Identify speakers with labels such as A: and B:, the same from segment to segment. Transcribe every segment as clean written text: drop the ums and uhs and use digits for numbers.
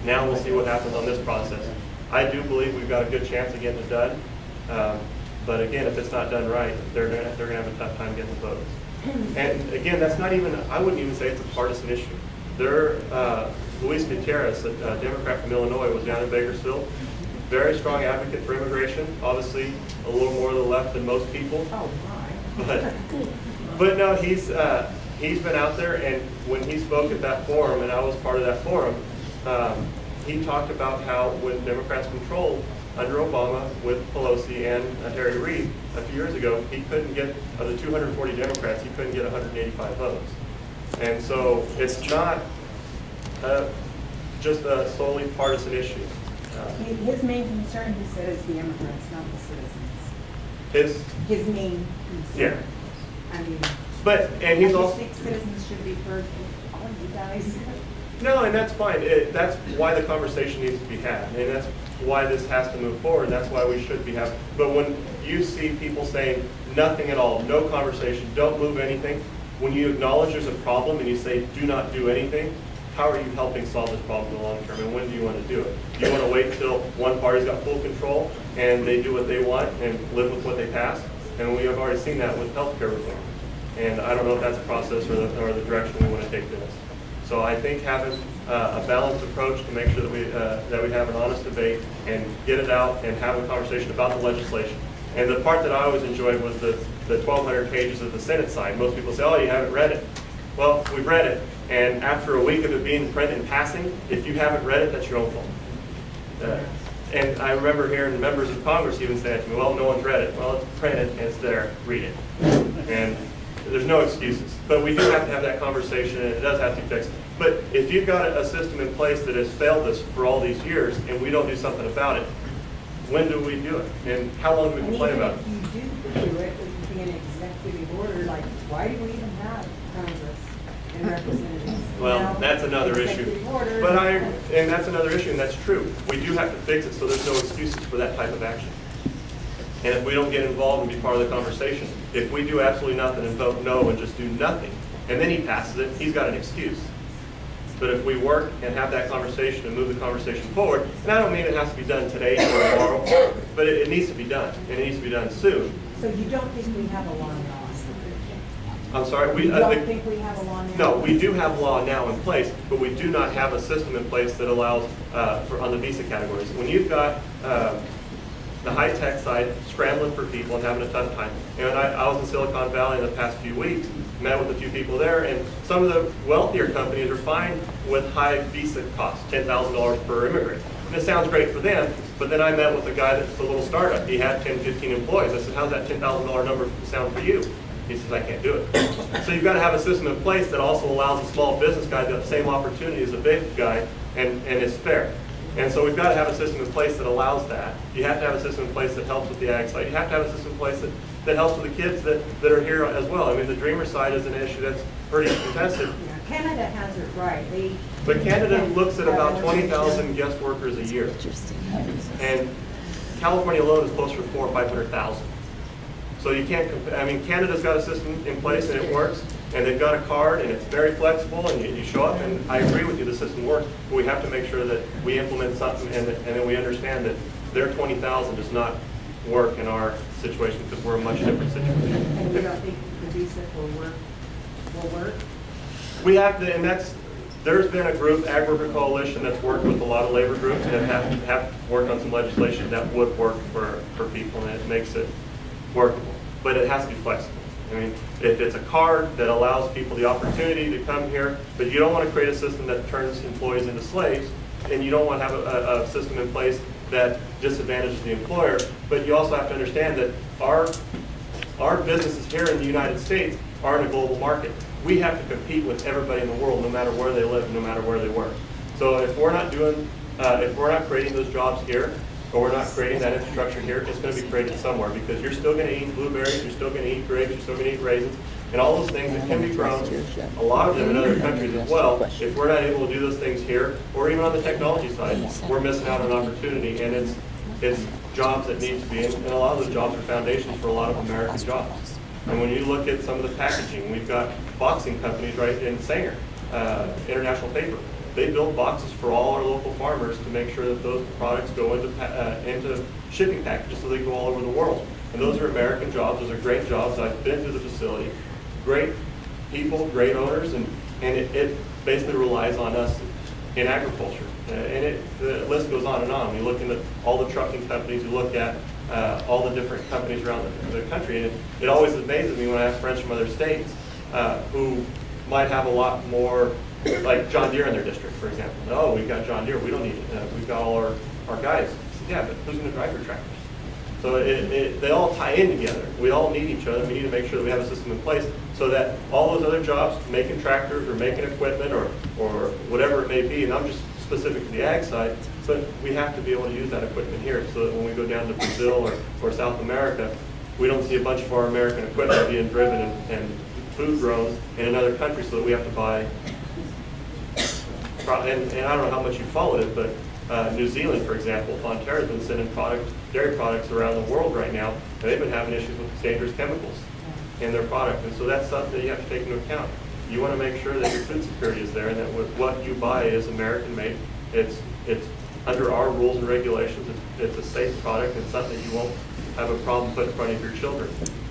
A: Now we'll see what happens on this process. I do believe we've got a good chance of getting it done. But again, if it's not done right, they're going to have a tough time getting the votes. And again, that's not even, I wouldn't even say it's a partisan issue. Luis Gutierrez, a Democrat from Illinois, was down in Bakersfield. Very strong advocate for immigration, obviously a little more to the left than most people.
B: Oh, my.
A: But no, he's been out there, and when he spoke at that forum, and I was part of that forum, he talked about how when Democrats controlled under Obama with Pelosi and Harry Reid a few years ago, he couldn't get, of the 240 Democrats, he couldn't get 185 votes. And so it's not just a solely partisan issue.
B: His main concern, he said, is the immigrants, not the citizens. His main concern.
A: Yeah.
B: I mean,
A: And he's
B: I
A: also.
B: think citizens should be heard. All you guys.
A: No, and that's fine. That's why the conversation needs to be had, and that's why this has to move forward. That's why we should be having. But when you see people saying nothing at all, no conversation, don't move anything, when you acknowledge there's a problem and you say do not do anything, how are you helping solve this problem in the long term, and when do you want to do it? Do you want to wait until one party's got full control and they do what they want and live with what they pass? And we have already seen that with healthcare reform. And I don't know if that's a process or the direction we want to take this. So I think having a balanced approach to make sure that we have an honest debate and get it out and have a conversation about the legislation. And the part that I always enjoyed was the 1,200 pages of the Senate side. Most people say, oh, you haven't read it. Well, we've read it. And after a week of it being printed and passing, if you haven't read it, that's your own fault. And I remember hearing members of Congress even saying to me, well, no one's read it. Well, it's printed and it's there, read it. And there's no excuses. But we do have to have that conversation, and it does have to be fixed. But if you've got a system in place that has failed us for all these years and we don't do something about it, when do we do it? And how long do we complain about it?
B: If you do it, it would be an executive order. Like, why do we even have Congress and representatives?
A: Well, that's another issue. And that's another issue, and that's true. We do have to fix it so there's no excuses for that type of action. And if we don't get involved and be part of the conversation, if we do absolutely nothing and vote no and just do nothing, and then he passes it, he's got an excuse. But if we work and have that conversation and move the conversation forward, and I don't mean it has to be done today or tomorrow, but it needs to be done, and it needs to be done soon.
B: So you don't think we have a law now?
A: I'm sorry?
B: You don't think we have a law now?
A: No, we do have law now in place, but we do not have a system in place that allows on the visa categories. When you've got the high-tech side scrambling for people and having a tough time. And I was in Silicon Valley in the past few weeks, met with a few people there, and some of the wealthier companies are fine with high visa costs, $10,000 per immigrant. And it sounds great for them, but then I met with a guy that's a little startup. He had 10, 15 employees. I said, how's that $10,000 number sound for you? He says, I can't do it. So you've got to have a system in place that also allows a small business guy to have the same opportunity as a big guy and is fair. And so we've got to have a system in place that allows that. You have to have a system in place that helps with the ag side. You have to have a system in place that helps with the kids that are here as well. I mean, the dreamer side is an issue that's pretty contested.
B: Yeah, Canada has it right.
A: But Canada looks at about 20,000 guest workers a year. And California alone is closer to 400,000 or 500,000. So you can't compare. I mean, Canada's got a system in place and it works, and they've got a card and it's very flexible, and you show up, and I agree with you, the system works, but we have to make sure that we implement something and then we understand that their 20,000 does not work in our situation because we're a much different situation.
B: And you don't think the visa will work?
A: We have to, and there's been a group, Ag Worker Coalition, that's worked with a lot of labor groups that have worked on some legislation that would work for people, and it makes it workable. But it has to be flexible. I mean, if it's a card that allows people the opportunity to come here, but you don't want to create a system that turns employees into slaves, and you don't want to have a system in place that disadvantages the employer, but you also have to understand that our businesses here in the United States are in a global market. We have to compete with everybody in the world, no matter where they live, no matter where they work. So if we're not creating those jobs here, or we're not creating that infrastructure here, it's going to be created somewhere, because you're still going to eat blueberries, you're still going to eat grapes, you're still going to eat raisins, and all those things that can be grown, a lot of them in other countries as well. If we're not able to do those things here, or even on the technology side, we're missing out on an opportunity, and it's jobs that need to be in, and a lot of those jobs are foundations for a lot of American jobs. And when you look at some of the packaging, we've got boxing companies right in Sanger, International Paper. they build boxes for all our local farmers to make sure that those products go into shipping packages so they go all over the world. And those are American jobs. Those are great jobs. I've been to the facility. Great people, great owners, and it basically relies on us in agriculture. The list goes on and on. You look at all the trucking companies, you look at all the different companies around the country, and it always amazes me when I ask friends from other states who might have a lot more, like John Deere in their district, for example. Oh, we've got John Deere, we don't need it. We've got all our guys. I said, yeah, but who's going to drive your tractors? So they all tie in together. We all need each other. We need to make sure that we have a system in place so that all those other jobs, making tractors or making equipment or whatever it may be, and I'm just specific to the ag side, but we have to be able to use that equipment here so that when we go down to Brazil or South America, we don't see a bunch of our American equipment being driven and food grown in another country so that we have to buy. And I don't know how much you followed it, but New Zealand, for example, Fonterra's been sending dairy products around the world right now, and they've been having issues with dangerous chemicals in their product. And so that's something that you have to take into account. You want to make sure that your food security is there and that what you buy is American made. It's under our rules and regulations. It's a safe product and something that you won't have a problem putting in front of your children.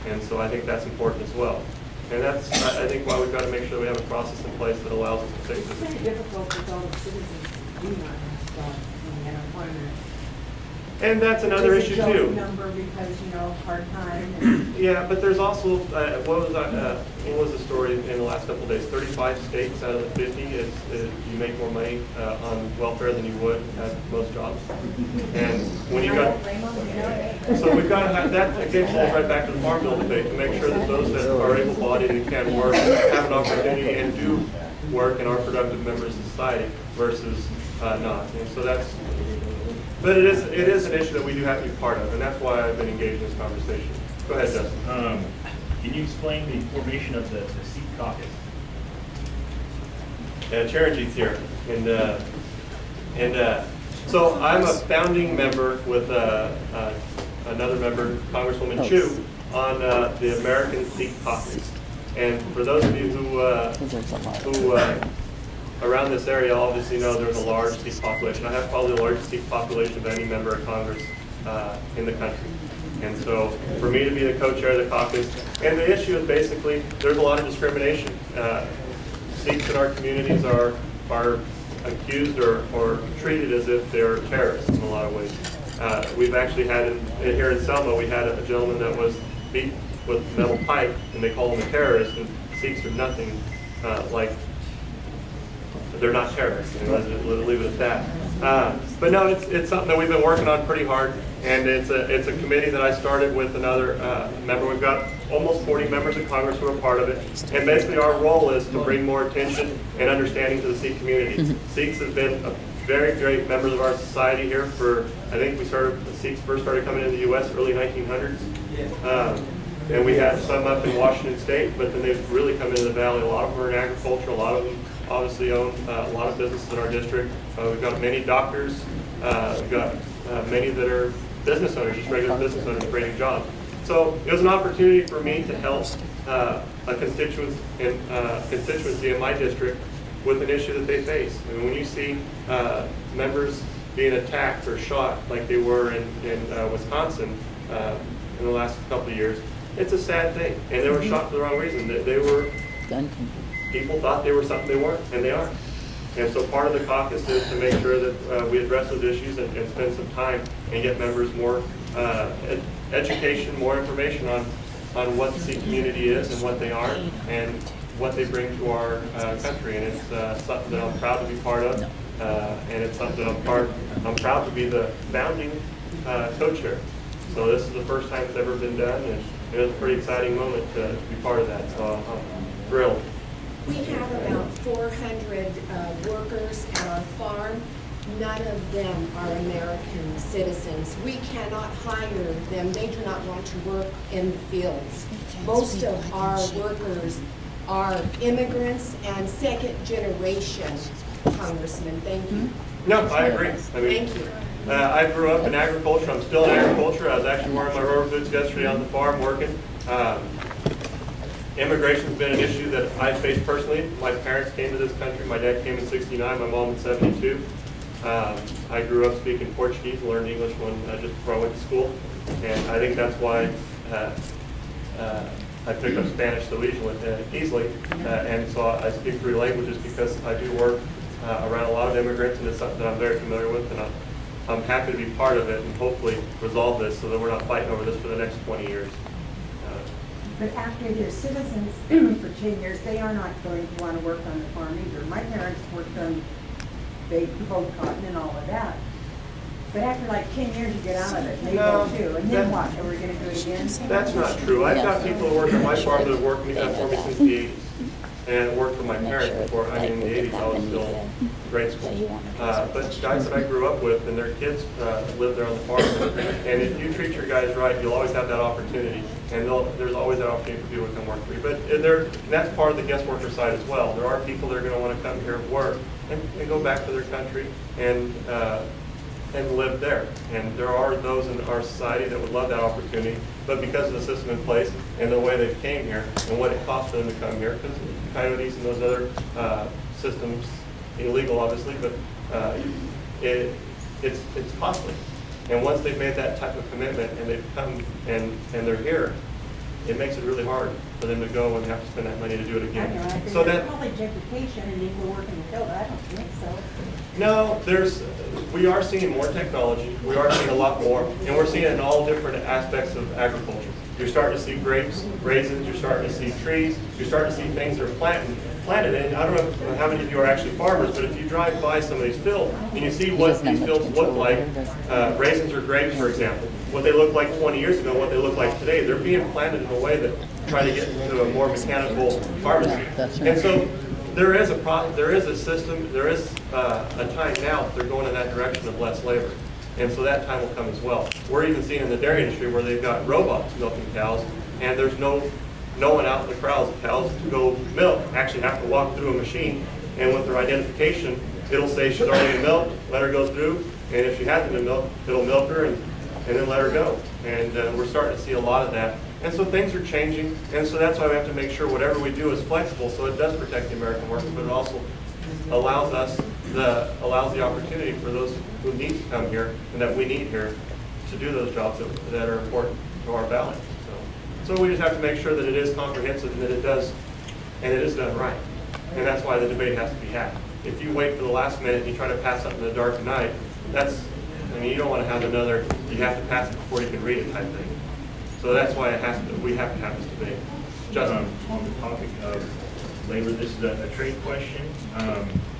A: And so I think that's important as well. And that's, I think, why we've got to make sure we have a process in place that allows us to take this.
B: It's kind of difficult with all the citizens who do not have jobs in unemployment.
A: And that's another issue
B: It's a
A: too.
B: joke number because, hard time.
A: Yeah, but there's also, what was the story in the last couple of days? 35 states out of the 50, you make more money on welfare than you would at most jobs. And when you got, so we've got to have that, again, falls right back to the Farm Bill debate to make sure that those that are able-bodied and can work have an opportunity and do work and are productive members of society versus not. And so that's, but it is an issue that we do have to be part of, and that's why I've been engaged in this conversation. Go ahead, Justin.
C: Can you explain the formation of the Sikh caucus?
A: Charanjit's here, and so I'm a founding member with another member, Congresswoman Chu, on the American Sikh Caucus. And for those of you who around this area obviously know there's a large Sikh population. I have probably the largest Sikh population of any member of Congress in the country. And so for me to be the co-chair of the caucus, and the issue is basically there's a lot of discrimination. Sikhs in our communities are accused or treated as if they're terrorists in a lot of ways. We've actually had, here in Selma, we had a gentleman that was beat with a metal pipe, and they call him a terrorist, and Sikhs are nothing like, they're not terrorists, and let's leave it at that. But no, it's something that we've been working on pretty hard, and it's a committee that I started with another member. We've got almost 40 members of Congress who are part of it, and basically our role is to bring more attention and understanding to the Sikh community. Sikhs have been a very great members of our society here for, I think the Sikhs first started coming into the U.S. early 1900s. And we had some up in Washington State, but then they've really come into the valley. A lot of them are in agriculture, a lot of them obviously own a lot of businesses in our district. We've got many doctors, we've got many that are business owners, just regular business owners creating jobs. So it was an opportunity for me to help a constituency in my district with an issue that they face. I mean, when you see members being attacked or shot like they were in Wisconsin in the last couple of years, it's a sad thing. And they were shot for the wrong reason. They were, people thought they were something they weren't, and they aren't. And so part of the caucus is to make sure that we address those issues and spend some time and get members more education, more information on what the Sikh community is and what they are and what they bring to our country. And it's something that I'm proud to be part of, and it's something that I'm proud to be the founding co-chair. So this is the first time it's ever been done, and it was a pretty exciting moment to be part of that. So I'm thrilled.
D: We have about 400 workers at our farm. None of them are American citizens. We cannot hire them. They do not want to work in the fields. Most of our workers are immigrants and second generation, Congressman. Thank you.
A: No, I agree. I mean,
D: Thank you.
A: I grew up in agriculture. I'm still in agriculture. I was actually wearing my rubber boots yesterday on the farm working. Immigration's been an issue that I faced personally. My parents came to this country. My dad came in '69, my mom in '72. I grew up speaking Portuguese, learned English just before I went to school. And I think that's why I picked up Spanish so easily. And so I speak 3 languages because I do work around a lot of immigrants, and it's something that I'm very familiar with. And I'm happy to be part of it and hopefully resolve this so that we're not fighting over this for the next 20 years.
B: But after they're citizens for 10 years, they are not going to want to work on the farm either. My parents worked on, they both cotton and all of that. But after like 10 years, you get out of it, and they go too. And then what? Are we going to do it again?
A: That's not true. I've got people who work on my farm that have worked for me since the 80s. And worked for my parents before. I mean, in the 80s, I was still in grade school. But guys that I grew up with and their kids live there on the farm. And if you treat your guys right, you'll always have that opportunity. And there's always that opportunity for people to come work for you. But and that's part of the guest worker side as well. There are people that are going to want to come here and work and go back to their country and live there. And there are those in our society that would love that opportunity, but because of the system in place and the way they came here and what it cost them to come here, because coyotes and those other systems, illegal obviously, but it's costly. And once they've made that type of commitment and they've come and they're here, it makes it really hard for them to go and have to spend that money to do it again.
B: I know,
A: So that
B: college education and then go work in the field, I don't think so.
A: no, we are seeing more technology, we are seeing a lot more, and we're seeing it in all different aspects of agriculture. You're starting to see grapes, raisins, you're starting to see trees, you're starting to see things that are planted. And I don't know how many of you are actually farmers, but if you drive by some of these fields and you see what these fields look like, raisins or grapes, for example, what they looked like 20 years ago, what they look like today, they're being planted in a way that try to get to a more mechanical harvesting. And so there is a system, there is a time now that they're going in that direction of less labor. And so that time will come as well. We're even seeing in the dairy industry where they've got robots milking cows, and there's no one out in the corrals. Cows to go milk actually have to walk through a machine, and with their identification, it'll say she's already been milked, let her go through, and if she hasn't been milked, it'll milk her and then let her go. And we're starting to see a lot of that. And so things are changing, and so that's why we have to make sure whatever we do is flexible so it does protect the American worker, but it also allows the opportunity for those who need to come here and that we need here to do those jobs that are important to our valley. So we just have to make sure that it is comprehensive and that it is done right. And that's why the debate has to be had. If you wait for the last minute and you try to pass something in the dark of night, you don't want to have another, you have to pass it before you can read it type thing. So that's why we have to have this debate. Justin.
C: On the topic of labor, this is a trade question.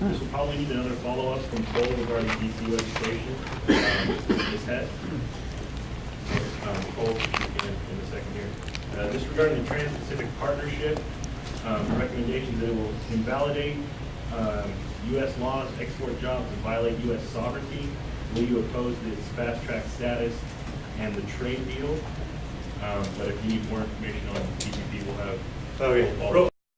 C: This will probably need another follow-up from Cole regarding DC legislation. Ms. Head. Cole, in a second here. This regarding the Trans-Pacific Partnership, recommendations that it will invalidate U.S. laws, export jobs, and violate U.S. sovereignty. Will you oppose its fast-track status and the trade deal? But if you need more information on TPP, we'll have.
A: Okay.